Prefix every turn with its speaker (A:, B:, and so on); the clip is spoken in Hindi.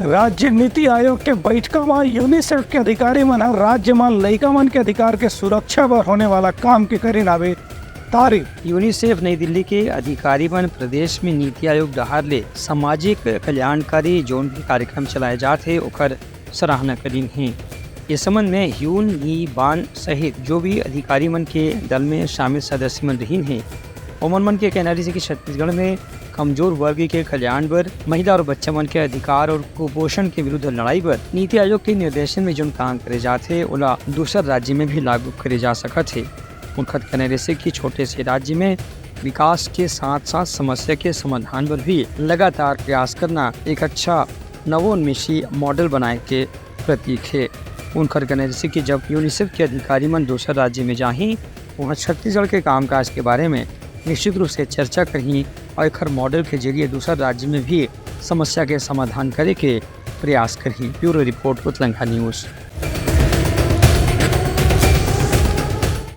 A: राज्य नीति आयोग के बैठक में यूनिसेफ के अधिकारी मन राज्य में लइका मन के अधिकार के सुरक्षा पर होने वाला काम के करे नावे तारीफ।
B: यूनिसेफ नई दिल्ली के अधिकारी मन प्रदेश में नीति आयोग डहार ले सामाजिक कल्याणकारी जोन भी कार्यक्रम चलाए जाते ओकर सराहना करीन हैं। इस संबंध में ह्यून ही बान सहित जो भी अधिकारी मन के दल में शामिल सदस्य मन रहीन हैं ओमन मन के कहना रही कि छत्तीसगढ़ में कमजोर वर्ग के कल्याण पर महिला और बच्चा मन के अधिकार और कुपोषण के विरुद्ध लड़ाई पर नीति आयोग के निर्देशन में जो काम करे जाते ओला दूसर राज्य में भी लागू करे जा सकत है। उनका कहना रही कि छोटे से राज्य में विकास के साथ साथ समस्या के समाधान पर भी लगातार प्रयास करना एक अच्छा नवोन्मेषी मॉडल बनाए के प्रतीक है। उनका कहना रही कि जब यूनिसेफ के अधिकारी मन दूसरे राज्य में जाही वहाँ छत्तीसगढ़ के कामकाज के बारे में निश्चित रूप से चर्चा करी और एक मॉडल के जरिए दूसरे राज्य में भी समस्या के समाधान करे के प्रयास करी। ब्यूरो रिपोर्ट उत्तलंका न्यूज़।